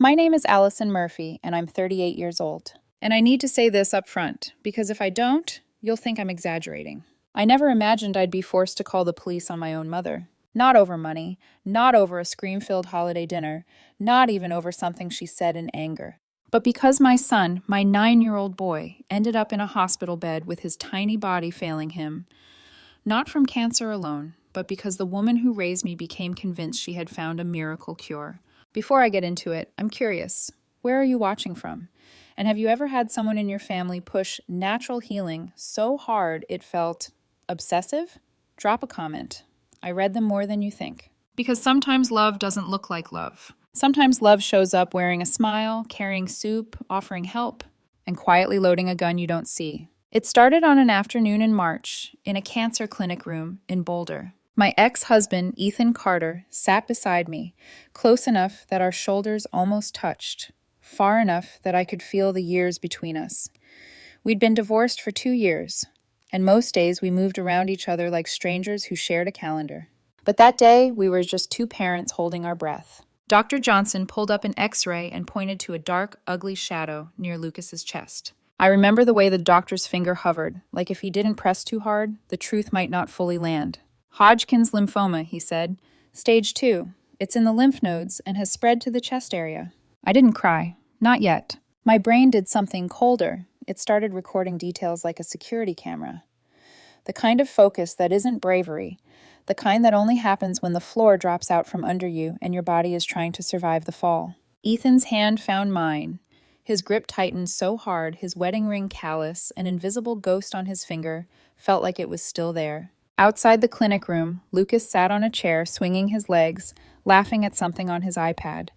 My name is Allison Murphy, and I'm 38 years old. And I need to say this up front, because if I don't, you'll think I'm exaggerating. I never imagined I'd be forced to call the police on my own mother. Not over money, not over a scream-filled holiday dinner, not even over something she said in anger. But because my son, my 9-year-old boy, ended up in a hospital bed with his tiny body failing him, not from cancer alone, but because the woman who raised me became convinced she had found a miracle cure. Before I get into it, I'm curious. Where are you watching from? And have you ever had someone in your family push natural healing so hard it felt obsessive? Drop a comment. I read them more than you think. Because sometimes love doesn't look like love. Sometimes love shows up wearing a smile, carrying soup, offering help, and quietly loading a gun you don't see. It started on an afternoon in March in a cancer clinic room in Boulder. My ex-husband, Ethan Carter, sat beside me, close enough that our shoulders almost touched, far enough that I could feel the years between us. We'd been divorced for 2 years, and most days we moved around each other like strangers who shared a calendar. But that day, we were just two parents holding our breath. Dr. Johnson pulled up an X-ray and pointed to a dark, ugly shadow near Lucas's chest. I remember the way the doctor's finger hovered, like if he didn't press too hard, the truth might not fully land. Hodgkin's lymphoma, he said. Stage 2. It's in the lymph nodes and has spread to the chest area. I didn't cry. Not yet. My brain did something colder. It started recording details like a security camera. The kind of focus that isn't bravery, the kind that only happens when the floor drops out from under you and your body is trying to survive the fall. Ethan's hand found mine. His grip tightened so hard, his wedding ring callous, an invisible ghost on his finger, felt like it was still there. Outside the clinic room, Lucas sat on a chair, swinging his legs, laughing at something on his iPad.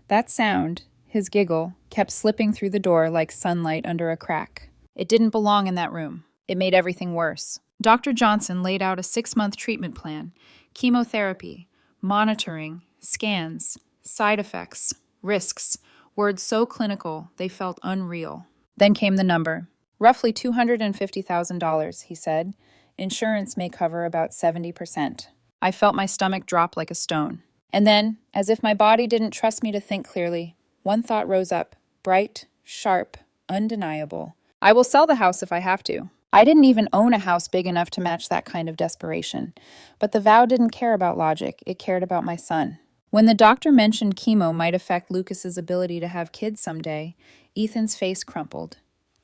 That sound, his giggle, kept slipping through the door like sunlight under a crack. It didn't belong in that room. It made everything worse. Dr. Johnson laid out a 6-month treatment plan: chemotherapy, monitoring, scans, side effects, risks, words so clinical they felt unreal. Then came the number. Roughly $250,000, he said. Insurance may cover about 70%. I felt my stomach drop like a stone. And then, as if my body didn't trust me to think clearly, one thought rose up, bright, sharp, undeniable. I will sell the house if I have to. I didn't even own a house big enough to match that kind of desperation. But the vow didn't care about logic, it cared about my son. When the doctor mentioned chemo might affect Lucas's ability to have kids someday, Ethan's face crumpled.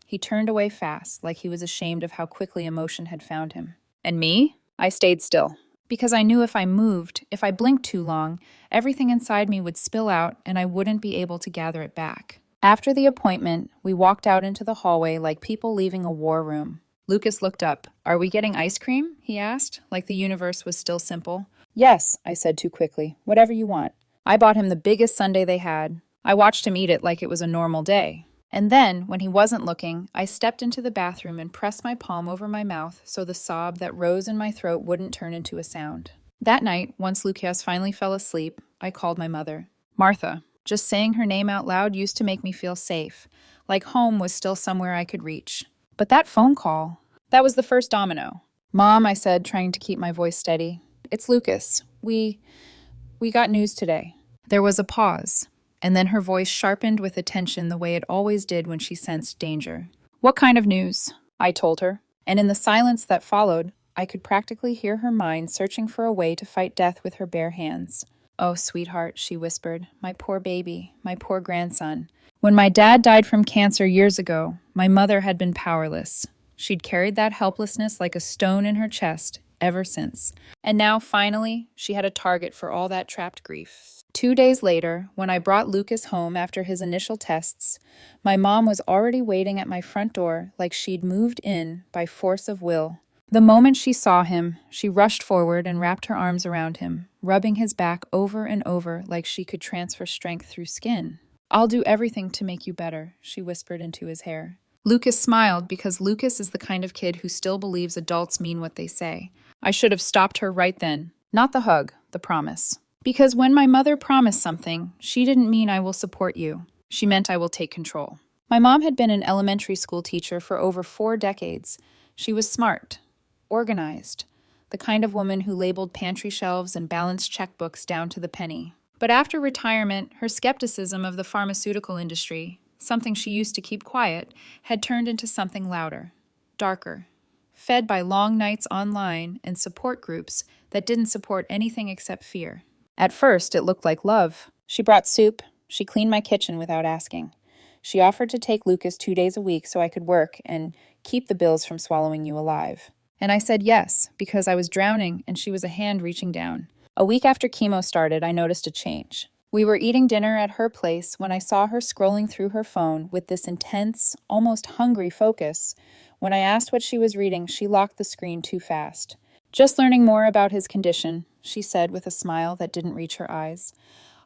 He turned away fast, like he was ashamed of how quickly emotion had found him. And me? I stayed still. Because I knew if I moved, if I blinked too long, everything inside me would spill out and I wouldn't be able to gather it back. After the appointment, we walked out into the hallway like people leaving a war room. Lucas looked up. "Are we getting ice cream?" he asked, like the universe was still simple. "Yes," I said too quickly. "Whatever you want." I bought him the biggest sundae they had. I watched him eat it like it was a normal day. And then, when he wasn't looking, I stepped into the bathroom and pressed my palm over my mouth so the sob that rose in my throat wouldn't turn into a sound. That night, once Lucas finally fell asleep, I called my mother. Martha. Just saying her name out loud used to make me feel safe, like home was still somewhere I could reach. But that phone call, that was the first domino. "Mom," I said, trying to keep my voice steady. "It's Lucas. We got news today." There was a pause, and then her voice sharpened with attention the way it always did when she sensed danger. "What kind of news?" I told her. And in the silence that followed, I could practically hear her mind searching for a way to fight death with her bare hands. "Oh, sweetheart," she whispered, "my poor baby, my poor grandson. When my dad died from cancer years ago, my mother had been powerless. She'd carried that helplessness like a stone in her chest ever since. And now, finally, she had a target for all that trapped grief." 2 days later, when I brought Lucas home after his initial tests, my mom was already waiting at my front door like she'd moved in by force of will. The moment she saw him, she rushed forward and wrapped her arms around him, rubbing his back over and over like she could transfer strength through skin. "I'll do everything to make you better," she whispered into his hair. Lucas smiled because Lucas is the kind of kid who still believes adults mean what they say. I should have stopped her right then. Not the hug, the promise. Because when my mother promised something, she didn't mean "I will support you." She meant "I will take control." My mom had been an elementary school teacher for over 4 decades. She was smart, organized, the kind of woman who labeled pantry shelves and balanced checkbooks down to the penny. But after retirement, her skepticism of the pharmaceutical industry, something she used to keep quiet, had turned into something louder, darker, fed by long nights online and support groups that didn't support anything except fear. At first, it looked like love. She brought soup. She cleaned my kitchen without asking. She offered to take Lucas 2 days a week so I could work and keep the bills from swallowing you alive. And I said yes, because I was drowning and she was a hand reaching down. A week after chemo started, I noticed a change. We were eating dinner at her place when I saw her scrolling through her phone with this intense, almost hungry focus. When I asked what she was reading, she locked the screen too fast. Just learning more about his condition, she said with a smile that didn't reach her eyes.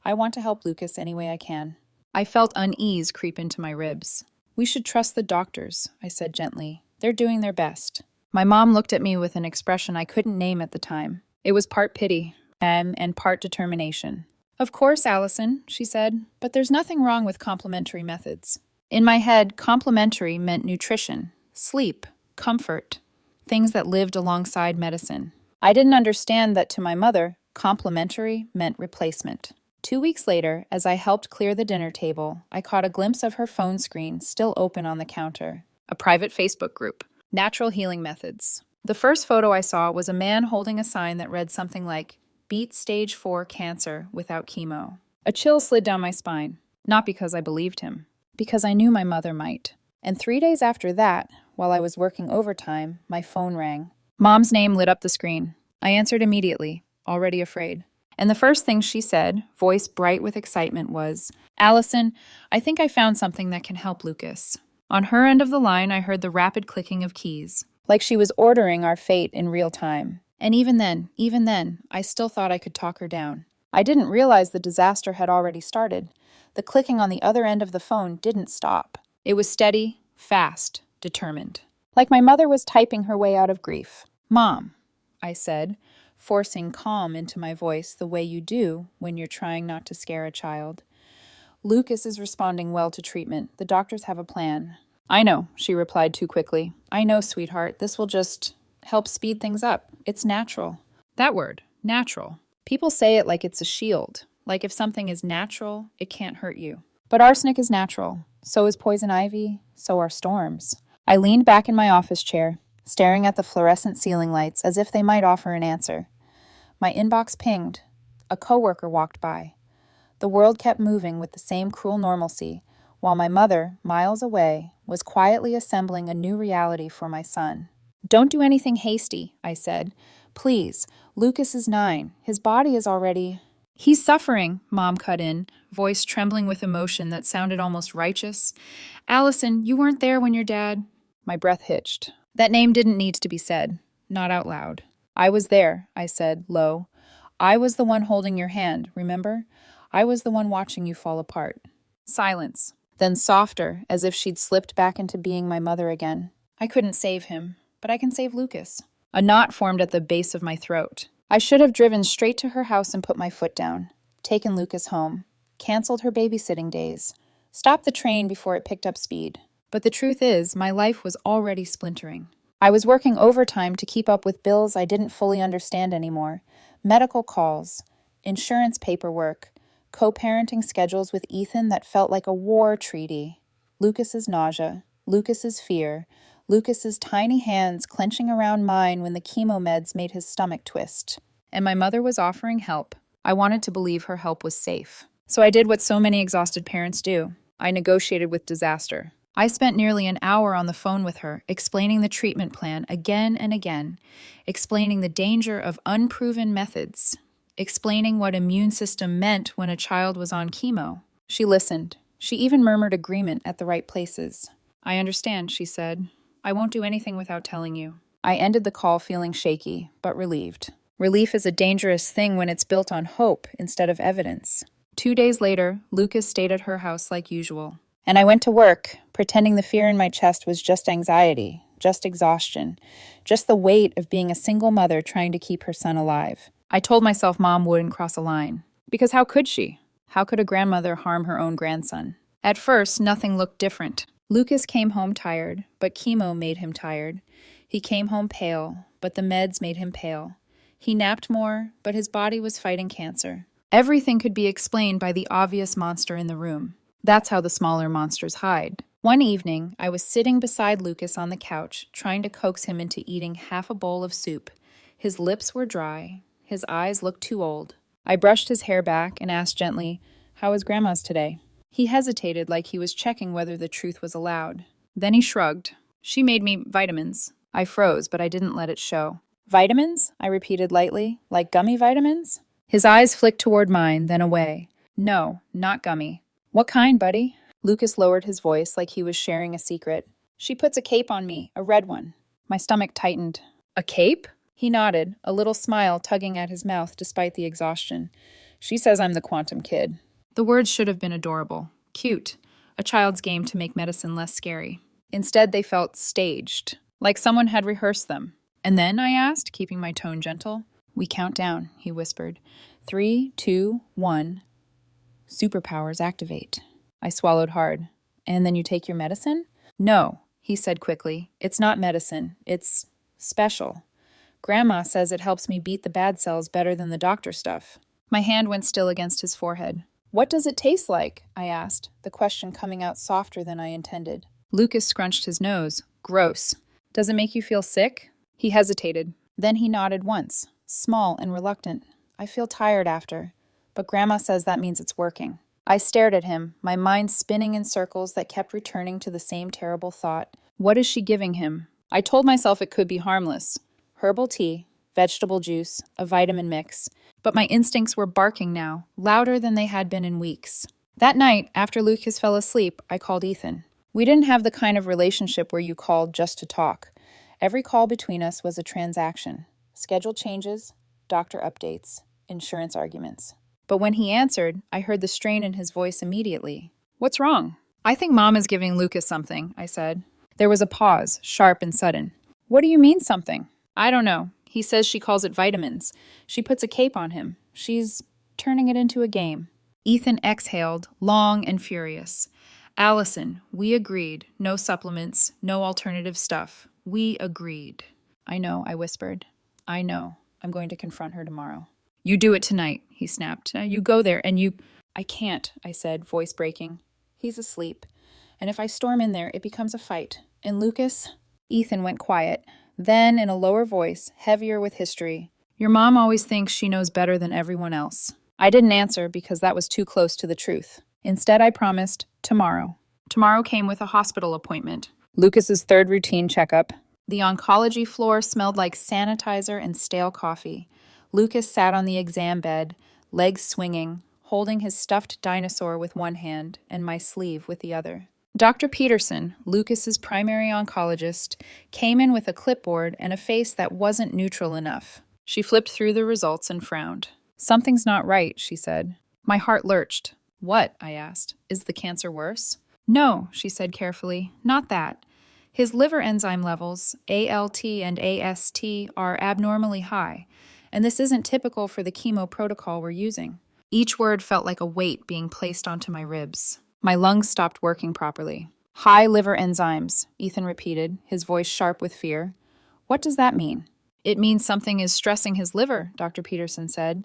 I want to help Lucas any way I can. I felt unease creep into my ribs. We should trust the doctors, I said gently. They're doing their best. My mom looked at me with an expression I couldn't name at the time. It was part pity and part determination. Of course, Allison, she said, but there's nothing wrong with complementary methods. In my head, complementary meant nutrition, sleep, comfort, things that lived alongside medicine. I didn't understand that to my mother, complementary meant replacement. 2 weeks later, as I helped clear the dinner table, I caught a glimpse of her phone screen still open on the counter. A private Facebook group. Natural healing methods. The first photo I saw was a man holding a sign that read something like, "Beat stage 4 cancer without chemo." A chill slid down my spine. Not because I believed him. Because I knew my mother might. And 3 days after that, while I was working overtime, my phone rang. Mom's name lit up the screen. I answered immediately, already afraid. And the first thing she said, voice bright with excitement, was, "Allison, I think I found something that can help Lucas." On her end of the line, I heard the rapid clicking of keys, like she was ordering our fate in real time. And even then, I still thought I could talk her down. I didn't realize the disaster had already started. The clicking on the other end of the phone didn't stop. It was steady, fast, determined. Like my mother was typing her way out of grief. "Mom," I said, forcing calm into my voice the way you do when you're trying not to scare a child. "Lucas is responding well to treatment. The doctors have a plan." "I know," she replied too quickly. "I know, sweetheart. This will just help speed things up. It's natural." That word, natural. People say it like it's a shield. Like if something is natural, it can't hurt you. But arsenic is natural. So is poison ivy. So are storms. I leaned back in my office chair, staring at the fluorescent ceiling lights as if they might offer an answer. My inbox pinged. A coworker walked by. The world kept moving with the same cruel normalcy, while my mother, miles away, was quietly assembling a new reality for my son. "Don't do anything hasty," I said. "Please, Lucas is 9. His body is already—" "He's suffering," Mom cut in, voice trembling with emotion that sounded almost righteous. "Allison, you weren't there when your dad—" My breath hitched. That name didn't need to be said, not out loud. "I was there," I said, low. "I was the one holding your hand, remember? I was the one watching you fall apart." Silence. Then softer, as if she'd slipped back into being my mother again. "I couldn't save him, but I can save Lucas." A knot formed at the base of my throat. I should have driven straight to her house and put my foot down, taken Lucas home, canceled her babysitting days, stopped the train before it picked up speed. But the truth is, my life was already splintering. I was working overtime to keep up with bills I didn't fully understand anymore, medical calls, insurance paperwork, co-parenting schedules with Ethan that felt like a war treaty, Lucas's nausea, Lucas's fear, Lucas's tiny hands clenching around mine when the chemo meds made his stomach twist. And my mother was offering help. I wanted to believe her help was safe. So I did what so many exhausted parents do. I negotiated with disaster. I spent nearly an hour on the phone with her, explaining the treatment plan again and again, explaining the danger of unproven methods, explaining what immune system meant when a child was on chemo. She listened. She even murmured agreement at the right places. "I understand," she said. "I won't do anything without telling you." I ended the call feeling shaky, but relieved. Relief is a dangerous thing when it's built on hope instead of evidence. 2 days later, Lucas stayed at her house like usual. And I went to work, pretending the fear in my chest was just anxiety, just exhaustion, just the weight of being a single mother trying to keep her son alive. I told myself Mom wouldn't cross a line. Because how could she? How could a grandmother harm her own grandson? At first, nothing looked different. Lucas came home tired, but chemo made him tired. He came home pale, but the meds made him pale. He napped more, but his body was fighting cancer. Everything could be explained by the obvious monster in the room. That's how the smaller monsters hide. One evening, I was sitting beside Lucas on the couch, trying to coax him into eating half a bowl of soup. His lips were dry. His eyes looked too old. I brushed his hair back and asked gently, "How is Grandma's today?" He hesitated like he was checking whether the truth was allowed. Then he shrugged. "She made me vitamins." I froze, but I didn't let it show. "Vitamins?" I repeated lightly. "Like gummy vitamins?" His eyes flicked toward mine, then away. "No, not gummy." "What kind, buddy?" Lucas lowered his voice like he was sharing a secret. "She puts a cape on me, a red one." My stomach tightened. "A cape?" He nodded, a little smile tugging at his mouth despite the exhaustion. "She says I'm the quantum kid." The words should have been adorable. Cute. A child's game to make medicine less scary. Instead, they felt staged, like someone had rehearsed them. "And then?" I asked, keeping my tone gentle. "We count down," he whispered. 3, 2, 1. Superpowers activate. I swallowed hard. "And then you take your medicine?" "No," he said quickly. "It's not medicine. It's special. Grandma says it helps me beat the bad cells better than the doctor stuff." My hand went still against his forehead. "What does it taste like?" I asked, the question coming out softer than I intended. Lucas scrunched his nose. "Gross. Does it make you feel sick?" He hesitated. Then he nodded once, small and reluctant. "I feel tired after, but Grandma says that means it's working." I stared at him, my mind spinning in circles that kept returning to the same terrible thought. What is she giving him? I told myself it could be harmless. Herbal tea, vegetable juice, a vitamin mix. But my instincts were barking now, louder than they had been in weeks. That night, after Lucas fell asleep, I called Ethan. We didn't have the kind of relationship where you called just to talk. Every call between us was a transaction. Schedule changes, doctor updates, insurance arguments. But when he answered, I heard the strain in his voice immediately. "What's wrong?" "I think Mom is giving Lucas something," I said. There was a pause, sharp and sudden. "What do you mean something?" "I don't know. He says she calls it vitamins. She puts a cape on him. She's turning it into a game." Ethan exhaled, long and furious. "Allison, we agreed. No supplements, no alternative stuff. We agreed." "I know," I whispered. "I know. I'm going to confront her tomorrow." "You do it tonight," he snapped. "You go there and you—" "I can't," I said, voice breaking. "He's asleep. And if I storm in there, it becomes a fight. And Lucas—" Ethan went quiet. Then, in a lower voice, heavier with history, "Your mom always thinks she knows better than everyone else." I didn't answer because that was too close to the truth. Instead, I promised, tomorrow. Tomorrow came with a hospital appointment. Lucas's third routine checkup. The oncology floor smelled like sanitizer and stale coffee. Lucas sat on the exam bed, legs swinging, holding his stuffed dinosaur with one hand and my sleeve with the other. Dr. Peterson, Lucas's primary oncologist, came in with a clipboard and a face that wasn't neutral enough. She flipped through the results and frowned. "Something's not right," she said. My heart lurched. "What?" I asked. "Is the cancer worse?" "No," she said carefully. "Not that. His liver enzyme levels, ALT and AST, are abnormally high, and this isn't typical for the chemo protocol we're using." Each word felt like a weight being placed onto my ribs. My lungs stopped working properly. "High liver enzymes," Ethan repeated, his voice sharp with fear. "What does that mean?" "It means something is stressing his liver," Dr. Peterson said.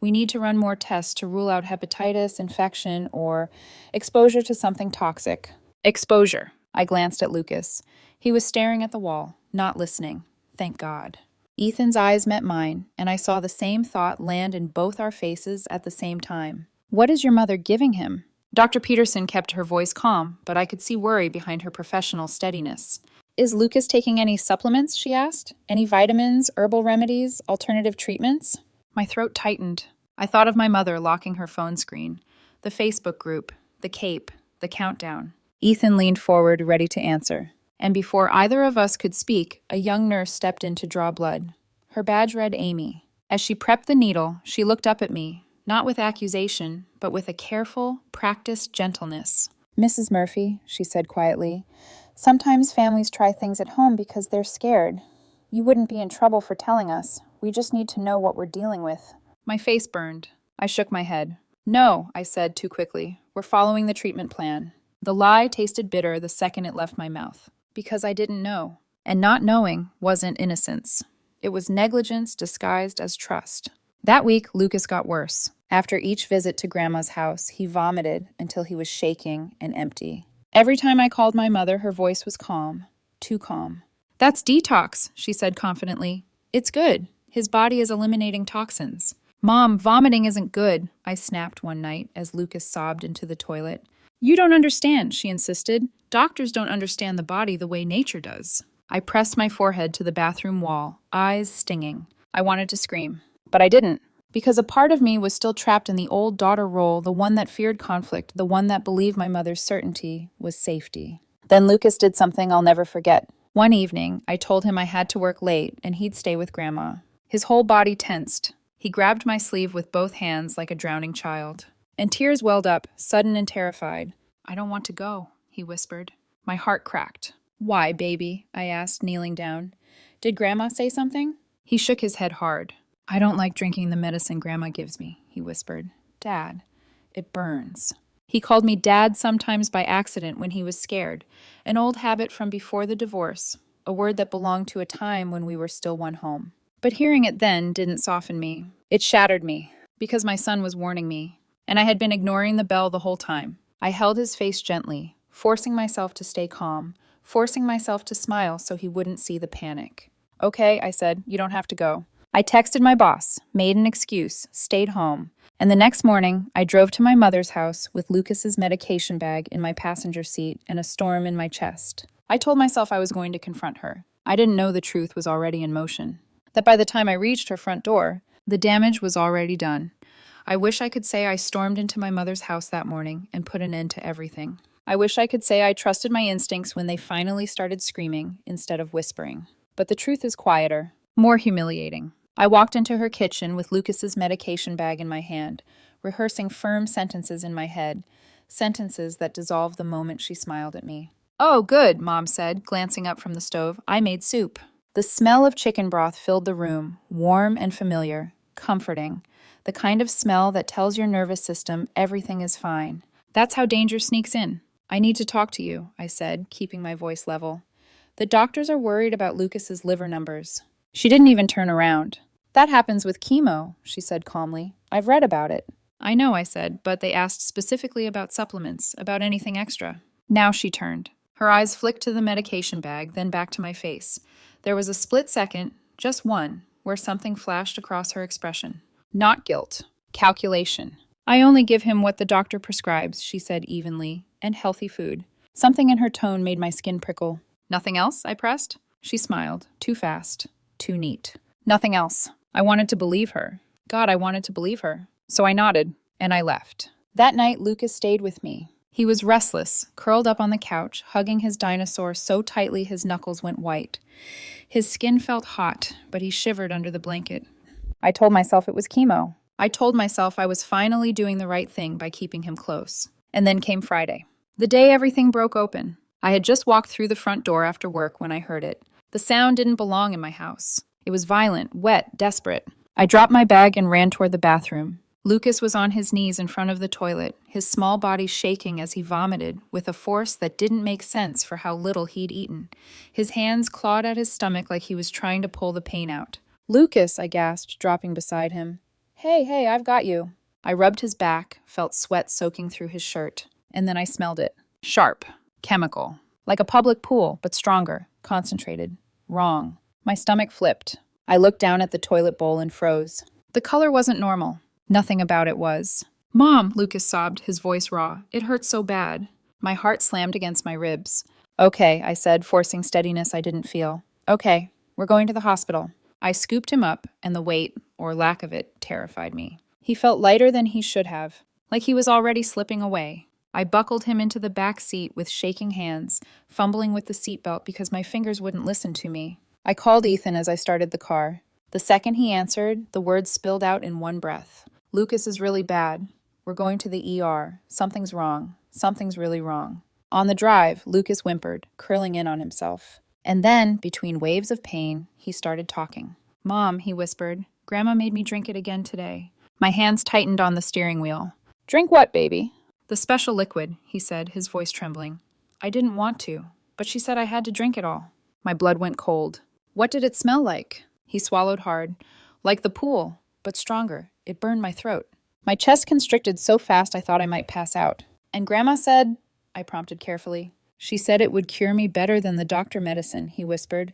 "We need to run more tests to rule out hepatitis, infection, or exposure to something toxic." Exposure. I glanced at Lucas. He was staring at the wall, not listening. Thank God. Ethan's eyes met mine, and I saw the same thought land in both our faces at the same time. "What is your mother giving him?" Dr. Peterson kept her voice calm, but I could see worry behind her professional steadiness. "Is Lucas taking any supplements?" she asked. "Any vitamins, herbal remedies, alternative treatments?" My throat tightened. I thought of my mother locking her phone screen, the Facebook group, the cape, the countdown. Ethan leaned forward, ready to answer. And before either of us could speak, a young nurse stepped in to draw blood. Her badge read Amy. As she prepped the needle, she looked up at me, not with accusation, but with a careful, practiced gentleness. "Mrs. Murphy," she said quietly, "sometimes families try things at home because they're scared. You wouldn't be in trouble for telling us. We just need to know what we're dealing with." My face burned. I shook my head. "No," I said too quickly. "We're following the treatment plan." The lie tasted bitter the second it left my mouth. Because I didn't know. And not knowing wasn't innocence. It was negligence disguised as trust. That week, Lucas got worse. After each visit to Grandma's house, he vomited until he was shaking and empty. Every time I called my mother, her voice was calm, too calm. "That's detox," she said confidently. "It's good. His body is eliminating toxins." "Mom, vomiting isn't good," I snapped one night as Lucas sobbed into the toilet. "You don't understand," she insisted. "Doctors don't understand the body the way nature does." I pressed my forehead to the bathroom wall, eyes stinging. I wanted to scream, but I didn't, because a part of me was still trapped in the old daughter role, the one that feared conflict, the one that believed my mother's certainty was safety. Then Lucas did something I'll never forget. One evening, I told him I had to work late and he'd stay with Grandma. His whole body tensed. He grabbed my sleeve with both hands like a drowning child. And tears welled up, sudden and terrified. "I don't want to go," he whispered. My heart cracked. "Why, baby?" I asked, kneeling down. "Did Grandma say something?" He shook his head hard. "I don't like drinking the medicine Grandma gives me," he whispered. "Dad, it burns." He called me Dad sometimes by accident when he was scared, an old habit from before the divorce, a word that belonged to a time when we were still one home. But hearing it then didn't soften me. It shattered me, because my son was warning me, and I had been ignoring the bell the whole time. I held his face gently, forcing myself to stay calm, forcing myself to smile so he wouldn't see the panic. "Okay," I said, "you don't have to go." I texted my boss, made an excuse, stayed home, and the next morning I drove to my mother's house with Lucas's medication bag in my passenger seat and a storm in my chest. I told myself I was going to confront her. I didn't know the truth was already in motion, that by the time I reached her front door, the damage was already done. I wish I could say I stormed into my mother's house that morning and put an end to everything. I wish I could say I trusted my instincts when they finally started screaming instead of whispering. But the truth is quieter, more humiliating. I walked into her kitchen with Lucas's medication bag in my hand, rehearsing firm sentences in my head, sentences that dissolved the moment she smiled at me. "Oh, good," Mom said, glancing up from the stove. "I made soup." The smell of chicken broth filled the room, warm and familiar, comforting, the kind of smell that tells your nervous system everything is fine. "That's how danger sneaks in. I need to talk to you," I said, keeping my voice level. "The doctors are worried about Lucas's liver numbers." She didn't even turn around. "That happens with chemo," she said calmly. "I've read about it." "I know," I said, "but they asked specifically about supplements, about anything extra." Now she turned. Her eyes flicked to the medication bag, then back to my face. There was a split second, just one, where something flashed across her expression. Not guilt. Calculation. "I only give him what the doctor prescribes," she said evenly, "and healthy food." Something in her tone made my skin prickle. "Nothing else?" I pressed. She smiled. Too fast. Too neat. "Nothing else." I wanted to believe her. God, I wanted to believe her. So I nodded, and I left. That night, Lucas stayed with me. He was restless, curled up on the couch, hugging his dinosaur so tightly his knuckles went white. His skin felt hot, but he shivered under the blanket. I told myself it was chemo. I told myself I was finally doing the right thing by keeping him close. And then came Friday. The day everything broke open. I had just walked through the front door after work when I heard it. The sound didn't belong in my house. It was violent, wet, desperate. I dropped my bag and ran toward the bathroom. Lucas was on his knees in front of the toilet, his small body shaking as he vomited with a force that didn't make sense for how little he'd eaten. His hands clawed at his stomach like he was trying to pull the pain out. "Lucas," I gasped, dropping beside him. Hey, I've got you." I rubbed his back, felt sweat soaking through his shirt, and then I smelled it. Sharp. Chemical. Like a public pool, but stronger. Concentrated. Wrong. My stomach flipped. I looked down at the toilet bowl and froze. The color wasn't normal. Nothing about it was. "Mom," Lucas sobbed, his voice raw. "It hurts so bad." My heart slammed against my ribs. "Okay," I said, forcing steadiness I didn't feel. "Okay, we're going to the hospital." I scooped him up, and the weight, or lack of it, terrified me. He felt lighter than he should have, like he was already slipping away. I buckled him into the back seat with shaking hands, fumbling with the seatbelt because my fingers wouldn't listen to me. I called Ethan as I started the car. The second he answered, the words spilled out in one breath. "Lucas is really bad. We're going to the ER. Something's wrong. Something's really wrong." On the drive, Lucas whimpered, curling in on himself. And then, between waves of pain, he started talking. "Mom," he whispered, "Grandma made me drink it again today." My hands tightened on the steering wheel. "Drink what, baby?" "The special liquid," he said, his voice trembling. "I didn't want to, but she said I had to drink it all." My blood went cold. "What did it smell like?" He swallowed hard. "Like the pool, but stronger. It burned my throat." My chest constricted so fast I thought I might pass out. And Grandma said, I prompted carefully. She said it would cure me better than the doctor medicine, he whispered.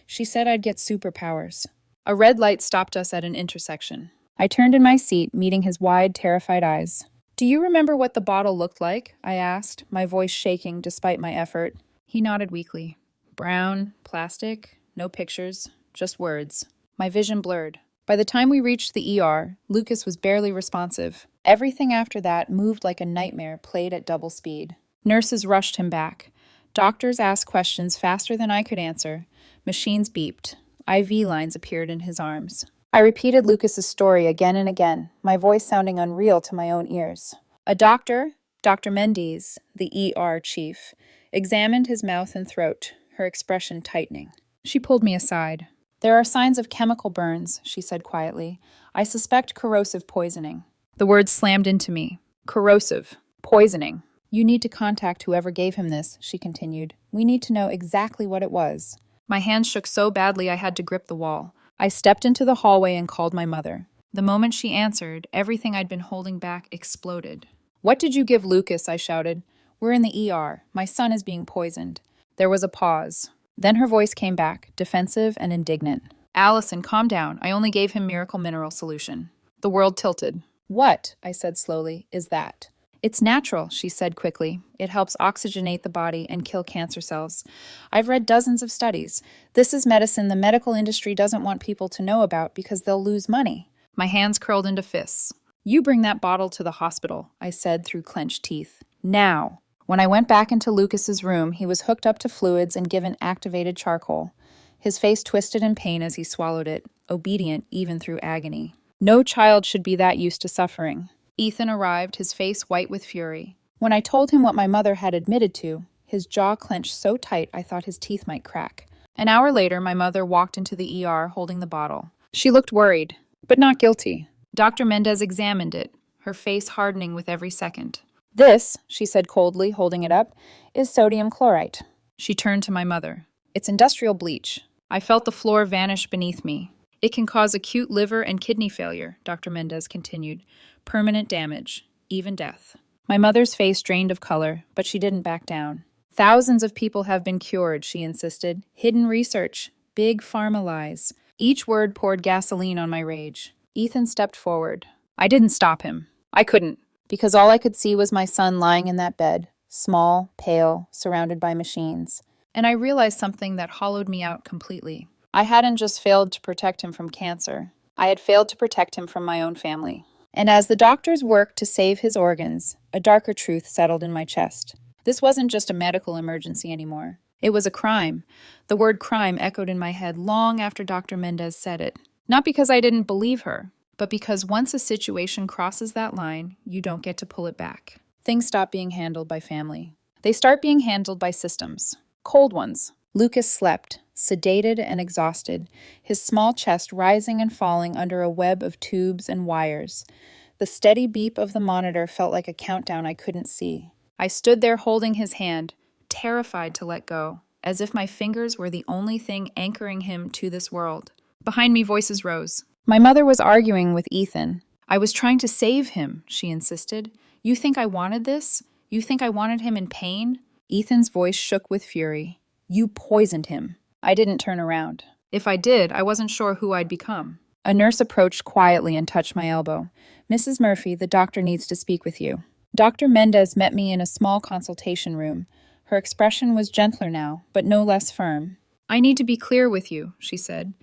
She said I'd get superpowers. A red light stopped us at an intersection. I turned in my seat, meeting his wide, terrified eyes. Do you remember what the bottle looked like? I asked, my voice shaking despite my effort. He nodded weakly. Brown, plastic, no pictures, just words. My vision blurred. By the time we reached the ER, Lucas was barely responsive. Everything after that moved like a nightmare played at double speed. Nurses rushed him back. Doctors asked questions faster than I could answer. Machines beeped. IV lines appeared in his arms. I repeated Lucas's story again and again, my voice sounding unreal to my own ears. A doctor, Dr. Mendes, the ER chief, examined his mouth and throat, her expression tightening. She pulled me aside. There are signs of chemical burns, she said quietly. I suspect corrosive poisoning. The words slammed into me. Corrosive. Poisoning. You need to contact whoever gave him this, she continued. We need to know exactly what it was. My hands shook so badly I had to grip the wall. I stepped into the hallway and called my mother. The moment she answered, everything I'd been holding back exploded. What did you give Lucas? I shouted. We're in the ER. My son is being poisoned. There was a pause. Then her voice came back, defensive and indignant. Allison, calm down. I only gave him miracle mineral solution. The world tilted. What, I said slowly, is that? It's natural, she said quickly. It helps oxygenate the body and kill cancer cells. I've read dozens of studies. This is medicine the medical industry doesn't want people to know about because they'll lose money. My hands curled into fists. You bring that bottle to the hospital, I said through clenched teeth. Now. When I went back into Lucas's room, he was hooked up to fluids and given activated charcoal. His face twisted in pain as he swallowed it, obedient even through agony. No child should be that used to suffering. Ethan arrived, his face white with fury. When I told him what my mother had admitted to, his jaw clenched so tight I thought his teeth might crack. An hour later, my mother walked into the ER holding the bottle. She looked worried, but not guilty. Dr. Mendes examined it, her face hardening with every second. This, she said coldly, holding it up, is sodium chlorite. She turned to my mother. It's industrial bleach. I felt the floor vanish beneath me. It can cause acute liver and kidney failure, Dr. Mendes continued. Permanent damage, even death. My mother's face drained of color, but she didn't back down. Thousands of people have been cured, she insisted. Hidden research, big pharma lies. Each word poured gasoline on my rage. Ethan stepped forward. I didn't stop him. I couldn't. Because all I could see was my son lying in that bed, small, pale, surrounded by machines. And I realized something that hollowed me out completely. I hadn't just failed to protect him from cancer. I had failed to protect him from my own family. And as the doctors worked to save his organs, a darker truth settled in my chest. This wasn't just a medical emergency anymore. It was a crime. The word crime echoed in my head long after Dr. Mendes said it. Not because I didn't believe her, but because once a situation crosses that line, you don't get to pull it back. Things stop being handled by family. They start being handled by systems. Cold ones. Lucas slept, sedated and exhausted, his small chest rising and falling under a web of tubes and wires. The steady beep of the monitor felt like a countdown I couldn't see. I stood there holding his hand, terrified to let go, as if my fingers were the only thing anchoring him to this world. Behind me, voices rose. My mother was arguing with Ethan. I was trying to save him, she insisted. You think I wanted this? You think I wanted him in pain? Ethan's voice shook with fury. You poisoned him. I didn't turn around. If I did, I wasn't sure who I'd become. A nurse approached quietly and touched my elbow. Mrs. Murphy, the doctor needs to speak with you. Dr. Mendes met me in a small consultation room. Her expression was gentler now, but no less firm. I need to be clear with you, she said.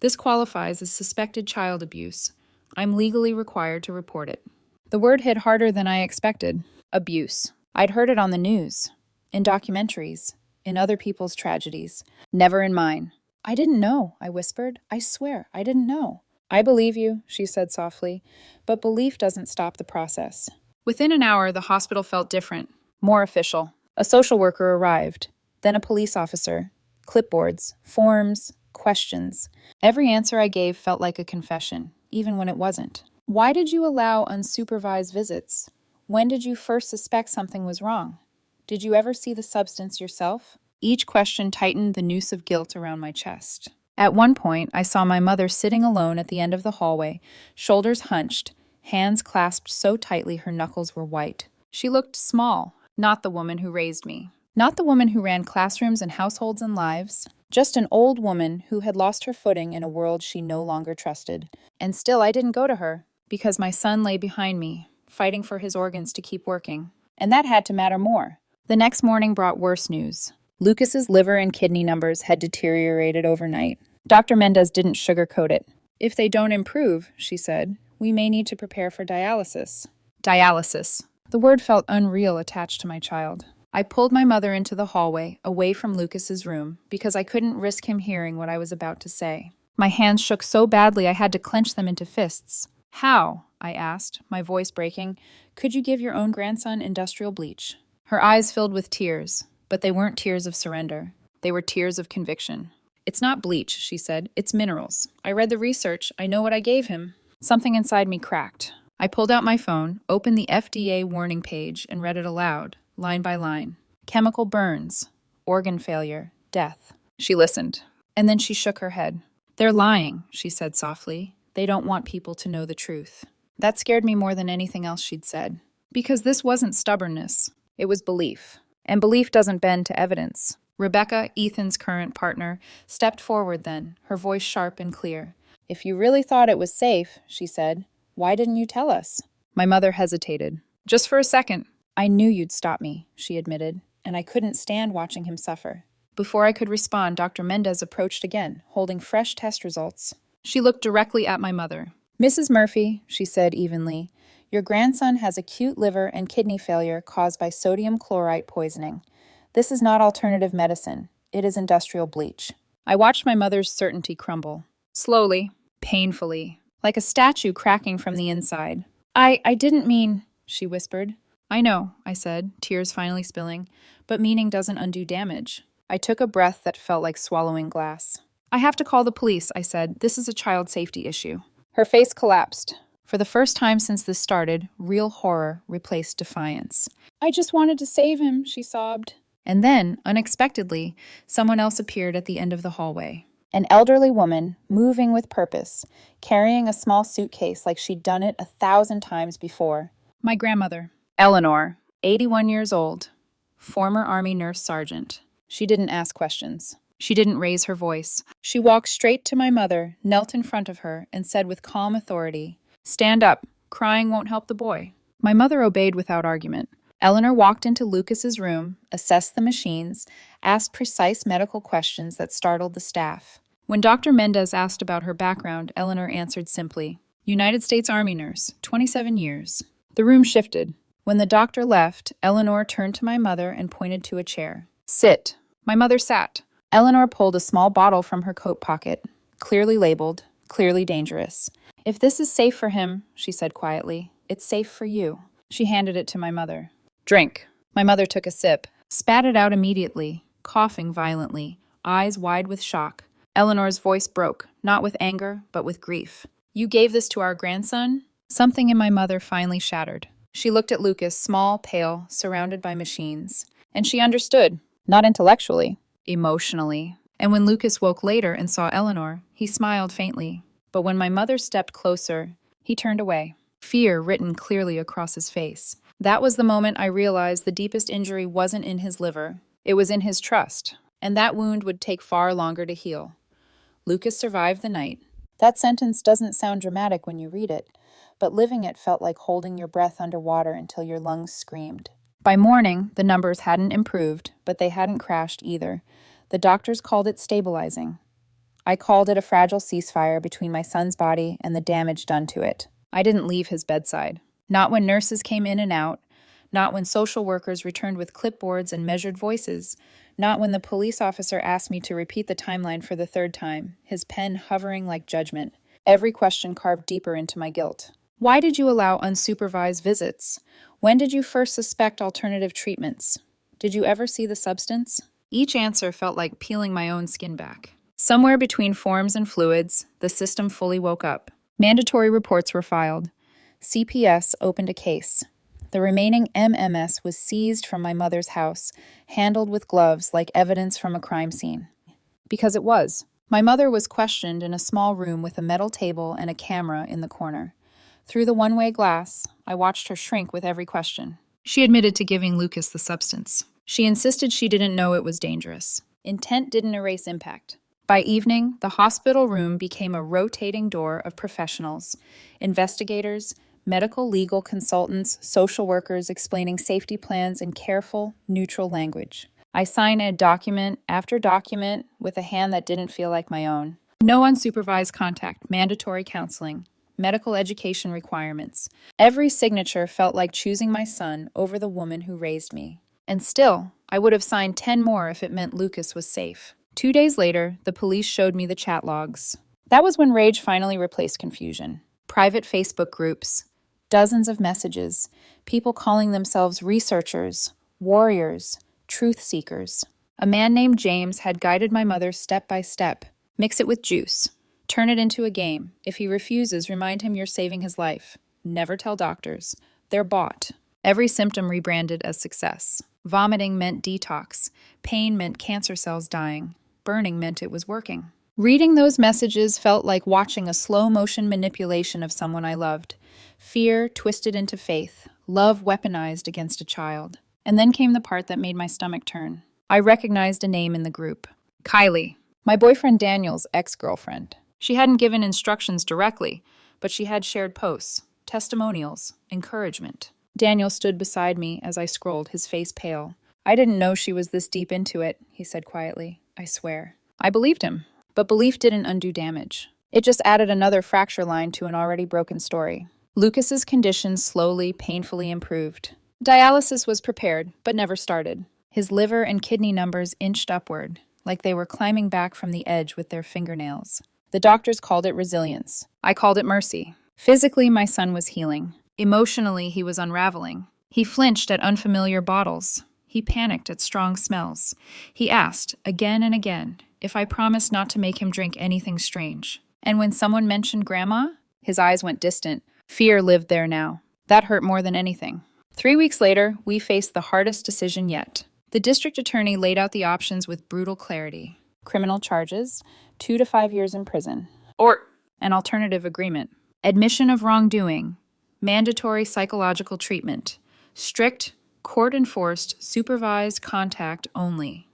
This qualifies as suspected child abuse. I'm legally required to report it. The word hit harder than I expected. Abuse. I'd heard it on the news, in documentaries, in other people's tragedies. Never in mine. I didn't know, I whispered. I swear, I didn't know. I believe you, she said softly, but belief doesn't stop the process. Within an hour, the hospital felt different, more official. A social worker arrived, then a police officer. Clipboards, forms, questions. Every answer I gave felt like a confession, even when it wasn't. Why did you allow unsupervised visits? When did you first suspect something was wrong? Did you ever see the substance yourself? Each question tightened the noose of guilt around my chest. At one point, I saw my mother sitting alone at the end of the hallway, shoulders hunched, hands clasped so tightly her knuckles were white. She looked small, not the woman who raised me. Not the woman who ran classrooms and households and lives. Just an old woman who had lost her footing in a world she no longer trusted. And still I didn't go to her, because my son lay behind me, fighting for his organs to keep working. And that had to matter more. The next morning brought worse news. Lucas's liver and kidney numbers had deteriorated overnight. Dr. Mendez didn't sugarcoat it. If they don't improve, she said, we may need to prepare for dialysis. Dialysis. The word felt unreal attached to my child. I pulled my mother into the hallway, away from Lucas's room, because I couldn't risk him hearing what I was about to say. My hands shook so badly I had to clench them into fists. How? I asked, my voice breaking. Could you give your own grandson industrial bleach? Her eyes filled with tears, but they weren't tears of surrender. They were tears of conviction. It's not bleach, she said. It's minerals. I read the research. I know what I gave him. Something inside me cracked. I pulled out my phone, opened the FDA warning page, and read it aloud, line by line. Chemical burns, organ failure, death. She listened, and then she shook her head. They're lying, she said softly. They don't want people to know the truth. That scared me more than anything else she'd said. Because this wasn't stubbornness. It was belief. And belief doesn't bend to evidence. Rebecca, Ethan's current partner, stepped forward then, her voice sharp and clear. If you really thought it was safe, she said, why didn't you tell us? My mother hesitated. Just for a second. I knew you'd stop me, she admitted, and I couldn't stand watching him suffer. Before I could respond, Dr. Mendez approached again, holding fresh test results. She looked directly at my mother. Mrs. Murphy, she said evenly, your grandson has acute liver and kidney failure caused by sodium chloride poisoning. This is not alternative medicine. It is industrial bleach. I watched my mother's certainty crumble. Slowly, painfully, like a statue cracking from the inside. I didn't mean, she whispered. I know, I said, tears finally spilling, but meaning doesn't undo damage. I took a breath that felt like swallowing glass. I have to call the police, I said. This is a child safety issue. Her face collapsed. For the first time since this started, real horror replaced defiance. I just wanted to save him, she sobbed. And then, unexpectedly, someone else appeared at the end of the hallway. An elderly woman, moving with purpose, carrying a small suitcase like she'd done it 1,000 times before. My grandmother, Eleanor, 81 years old, former Army nurse sergeant. She didn't ask questions. She didn't raise her voice. She walked straight to my mother, knelt in front of her, and said with calm authority, "Stand up. Crying won't help the boy." My mother obeyed without argument. Eleanor walked into Lucas's room, assessed the machines, asked precise medical questions that startled the staff. When Dr. Mendez asked about her background, Eleanor answered simply, United States Army nurse, 27 years. The room shifted. When the doctor left, Eleanor turned to my mother and pointed to a chair. Sit. My mother sat. Eleanor pulled a small bottle from her coat pocket, clearly labeled, clearly dangerous. If this is safe for him, she said quietly, it's safe for you. She handed it to my mother. Drink. My mother took a sip, spat it out immediately, coughing violently, eyes wide with shock. Eleanor's voice broke, not with anger, but with grief. You gave this to our grandson? Something in my mother finally shattered. She looked at Lucas, small, pale, surrounded by machines. And she understood, not intellectually, emotionally. And when Lucas woke later and saw Eleanor, he smiled faintly. But when my mother stepped closer, he turned away, fear written clearly across his face. That was the moment I realized the deepest injury wasn't in his liver. It was in his trust, and that wound would take far longer to heal. Lucas survived the night. That sentence doesn't sound dramatic when you read it, but living it felt like holding your breath underwater until your lungs screamed. By morning, the numbers hadn't improved, but they hadn't crashed either. The doctors called it stabilizing. I called it a fragile ceasefire between my son's body and the damage done to it. I didn't leave his bedside. Not when nurses came in and out, not when social workers returned with clipboards and measured voices, not when the police officer asked me to repeat the timeline for the third time, his pen hovering like judgment, every question carved deeper into my guilt. Why did you allow unsupervised visits? When did you first suspect alternative treatments? Did you ever see the substance? Each answer felt like peeling my own skin back. Somewhere between forms and fluids, the system fully woke up. Mandatory reports were filed. CPS opened a case. The remaining MMS was seized from my mother's house, handled with gloves like evidence from a crime scene. Because it was. My mother was questioned in a small room with a metal table and a camera in the corner. Through the one-way glass, I watched her shrink with every question. She admitted to giving Lucas the substance. She insisted she didn't know it was dangerous. Intent didn't erase impact. By evening, the hospital room became a rotating door of professionals, investigators, medical legal consultants, social workers explaining safety plans in careful, neutral language. I signed document after document with a hand that didn't feel like my own. No unsupervised contact, mandatory counseling, medical education requirements. Every signature felt like choosing my son over the woman who raised me. And still, I would have signed 10 more if it meant Lucas was safe. 2 days later, the police showed me the chat logs. That was when rage finally replaced confusion. Private Facebook groups, dozens of messages, people calling themselves researchers, warriors, truth seekers. A man named James had guided my mother step by step. Mix it with juice. Turn it into a game. If he refuses, remind him you're saving his life. Never tell doctors. They're bought. Every symptom rebranded as success. Vomiting meant detox. Pain meant cancer cells dying. Burning meant it was working. Reading those messages felt like watching a slow-motion manipulation of someone I loved. Fear twisted into faith. Love weaponized against a child. And then came the part that made my stomach turn. I recognized a name in the group. Kylie, my boyfriend Daniel's ex-girlfriend. She hadn't given instructions directly, but she had shared posts, testimonials, encouragement. Daniel stood beside me as I scrolled, his face pale. I didn't know she was this deep into it, he said quietly. I swear. I believed him, but belief didn't undo damage. It just added another fracture line to an already broken story. Lucas's condition slowly, painfully improved. Dialysis was prepared, but never started. His liver and kidney numbers inched upward, like they were climbing back from the edge with their fingernails. The doctors called it resilience. I called it mercy. Physically, my son was healing. Emotionally, he was unraveling. He flinched at unfamiliar bottles. He panicked at strong smells. He asked, again and again, if I promised not to make him drink anything strange. And when someone mentioned Grandma, his eyes went distant. Fear lived there now. That hurt more than anything. 3 weeks later, we faced the hardest decision yet. The district attorney laid out the options with brutal clarity. Criminal charges, 2 to 5 years in prison. Or an alternative agreement. Admission of wrongdoing. Mandatory psychological treatment. Strict, court-enforced, supervised contact only.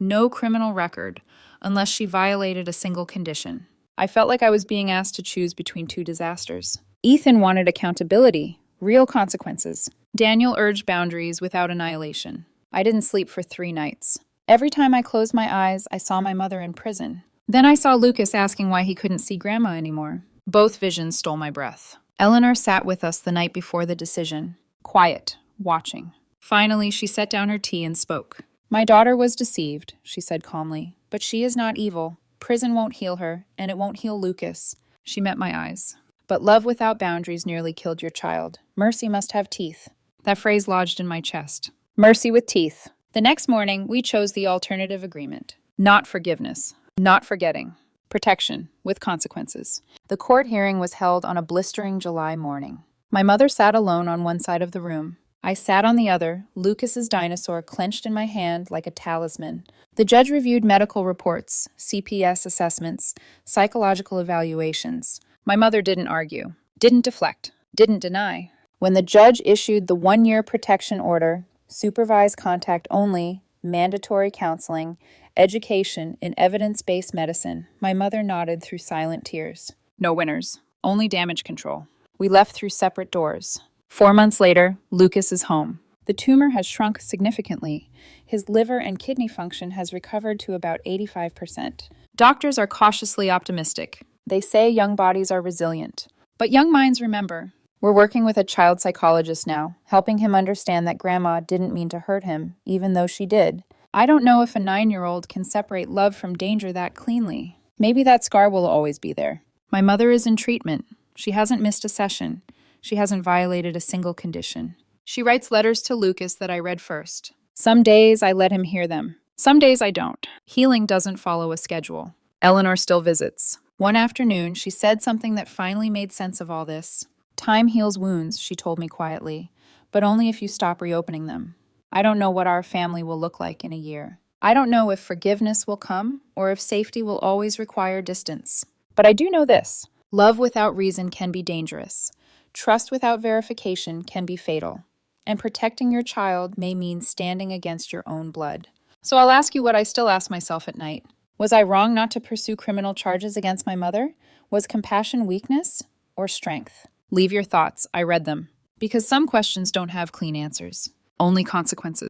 No criminal record, unless she violated a single condition. I felt like I was being asked to choose between two disasters. Ethan wanted accountability, real consequences. Daniel urged boundaries without annihilation. I didn't sleep for 3 nights. Every time I closed my eyes, I saw my mother in prison. Then I saw Lucas asking why he couldn't see Grandma anymore. Both visions stole my breath. Eleanor sat with us the night before the decision, quiet, watching. Finally, she set down her tea and spoke. My daughter was deceived, she said calmly, but she is not evil. Prison won't heal her, and it won't heal Lucas. She met my eyes. But love without boundaries nearly killed your child. Mercy must have teeth. That phrase lodged in my chest. Mercy with teeth. The next morning, we chose the alternative agreement. Not forgiveness. Not forgetting. Protection, with consequences. The court hearing was held on a blistering July morning. My mother sat alone on one side of the room. I sat on the other, Lucas's dinosaur clenched in my hand like a talisman. The judge reviewed medical reports, CPS assessments, psychological evaluations. My mother didn't argue, didn't deflect, didn't deny. When the judge issued the 1-year protection order, supervised contact only, mandatory counseling, education in evidence-based medicine, my mother nodded through silent tears. No winners, only damage control. We left through separate doors. 4 months later, Lucas is home. The tumor has shrunk significantly. His liver and kidney function has recovered to about 85%. Doctors are cautiously optimistic. They say young bodies are resilient. But young minds remember. We're working with a child psychologist now, helping him understand that Grandma didn't mean to hurt him, even though she did. I don't know if a 9-year-old can separate love from danger that cleanly. Maybe that scar will always be there. My mother is in treatment. She hasn't missed a session. She hasn't violated a single condition. She writes letters to Lucas that I read first. Some days I let him hear them. Some days I don't. Healing doesn't follow a schedule. Eleanor still visits. One afternoon, she said something that finally made sense of all this. Time heals wounds, she told me quietly, but only if you stop reopening them. I don't know what our family will look like in a year. I don't know if forgiveness will come or if safety will always require distance. But I do know this. Love without reason can be dangerous. Trust without verification can be fatal, and protecting your child may mean standing against your own blood. So I'll ask you what I still ask myself at night. Was I wrong not to pursue criminal charges against my mother? Was compassion weakness or strength? Leave your thoughts. I read them. Because some questions don't have clean answers, only consequences.